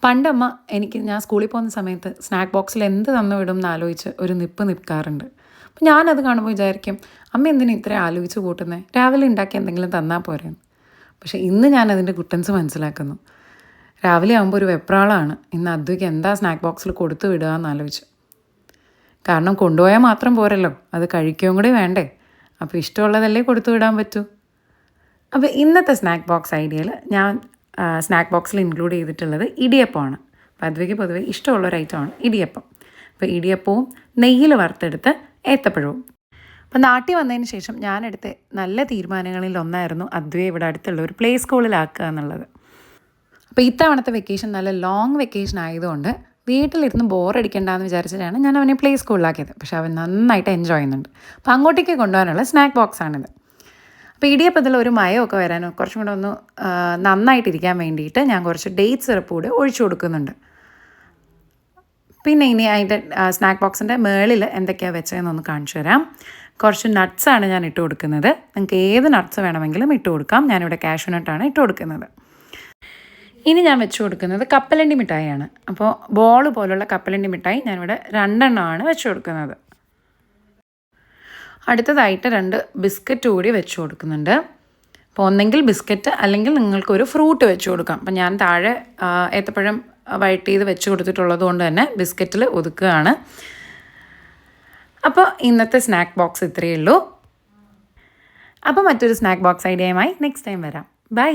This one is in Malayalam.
പണ്ടമ്മ ഞാൻ സ്കൂളിൽ പോകുന്ന സമയത്ത് സ്നാക്ക് ബോക്സിൽ എന്ത് തന്നു വിടും എന്നാലോചിച്ച് ഒരു നിൽക്കാറുണ്ട്. അപ്പം ഞാനത് കാണുമ്പോൾ വിചാരിക്കും, അമ്മ എന്തിനാ ഇത്രയും ആലോചിച്ച് കൂട്ടുന്നത്, രാവിലെ ഉണ്ടാക്കി എന്തെങ്കിലും തന്നാൽ പോരെന്ന്. പക്ഷേ ഇന്ന് ഞാനതിൻ്റെ ഗുട്ടൻസ് മനസ്സിലാക്കുന്നു. രാവിലെ ആകുമ്പോൾ ഒരു വെപ്രാളമാണ്, ഇന്ന് അദ്വയ്ക്ക് എന്താ സ്നാക്ക് ബോക്സിൽ കൊടുത്തു വിടുക എന്നാലോചിച്ച്. കാരണം കൊണ്ടുപോയാൽ മാത്രം പോരല്ലോ, അത് കഴിക്കുകയും കൂടി വേണ്ടേ. അപ്പോൾ ഇഷ്ടമുള്ളതല്ലേ കൊടുത്തു വിടാൻ പറ്റൂ. അപ്പോൾ ഇന്നത്തെ സ്നാക്ക് ബോക്സ് ഐഡിയയിൽ ഞാൻ സ്നാക്ക് ബോക്സിൽ ഇൻക്ലൂഡ് ചെയ്തിട്ടുള്ളത് ഇടിയപ്പമാണ്. അപ്പോൾ അദ്വയ്ക്ക് പൊതുവെ ഇഷ്ടമുള്ളൊരു ഐറ്റമാണ് ഇടിയപ്പം. അപ്പോൾ ഇടിയപ്പവും നെയ്യിൽ വറുത്തെടുത്ത് ഏത്തപ്പഴവും. അപ്പോൾ നാട്ടിൽ വന്നതിന് ശേഷം ഞാനെടുത്ത നല്ല തീരുമാനങ്ങളിൽ ഒന്നായിരുന്നു അദ്വയെ ഇവിടെ അടുത്തുള്ള ഒരു പ്ലേ സ്കൂളിലാക്കുക എന്നുള്ളത്. അപ്പോൾ ഇത്തവണത്തെ വെക്കേഷൻ നല്ല ലോങ് വെക്കേഷൻ ആയതുകൊണ്ട് വീട്ടിലിരുന്ന് ബോറടിക്കേണ്ടെന്ന് വിചാരിച്ചിട്ടാണ് ഞാൻ അവനെ പ്ലേ സ്കൂളിലാക്കിയത്. പക്ഷേ അവൻ നന്നായിട്ട് എൻജോയ് ചെയ്യുന്നുണ്ട്. അപ്പോൾ അങ്ങോട്ടേക്ക് കൊണ്ടുപോകാനുള്ള സ്നാക്ക് ബോക്സാണിത്. അപ്പോൾ ഇടിയപ്പത്തിൽ ഒരു മയമൊക്കെ വരാനോ കുറച്ചും കൂടെ ഒന്ന് നന്നായിട്ടിരിക്കാൻ വേണ്ടിയിട്ട് ഞാൻ കുറച്ച് ഡേറ്റ് സിറപ്പ് കൂടെ ഒഴിച്ചു കൊടുക്കുന്നുണ്ട്. പിന്നെ ഇനി അതിൻ്റെ സ്നാക്ക് ബോക്സിൻ്റെ മുകളിൽ എന്തൊക്കെയാണ് വെച്ചതെന്നൊന്ന് കാണിച്ചു തരാം. കുറച്ച് നട്ട്സാണ് ഞാൻ ഇട്ട് കൊടുക്കുന്നത്. നിങ്ങൾക്ക് ഏത് നട്ട്സ് വേണമെങ്കിലും ഇട്ട് കൊടുക്കാം. ഞാനിവിടെ കാഷ്യൂ നട്ടാണ് ഇട്ട് കൊടുക്കുന്നത്. ഇനി ഞാൻ വെച്ച് കൊടുക്കുന്നത് കപ്പലണ്ടി മിഠായിയാണ്. അപ്പോൾ ബോൾ പോലുള്ള കപ്പലണ്ടി മിഠായി ഞാനിവിടെ 2 എണ്ണമാണ് വെച്ച് കൊടുക്കുന്നത്. അടുത്തതായിട്ട് 2 ബിസ്ക്കറ്റ് കൂടി വെച്ച് കൊടുക്കുന്നുണ്ട്. അപ്പോൾ ഒന്നെങ്കിൽ ബിസ്ക്കറ്റ് അല്ലെങ്കിൽ നിങ്ങൾക്കൊരു ഫ്രൂട്ട് വെച്ച് കൊടുക്കാം. അപ്പം ഞാൻ താഴെ ഏത്തപ്പഴം വഴറ്റ് ചെയ്ത് വെച്ച് കൊടുത്തിട്ടുള്ളത് കൊണ്ട് തന്നെ ബിസ്ക്കറ്റിൽ ഒതുക്കുകയാണ്. അപ്പോൾ ഇന്നത്തെ സ്നാക്ക് ബോക്സ് ഇത്രയേ ഉള്ളൂ. അപ്പോൾ മറ്റൊരു സ്നാക്ക് ബോക്സ് ഐഡിയയുമായി നെക്സ്റ്റ് ടൈം വരാം. ബൈ.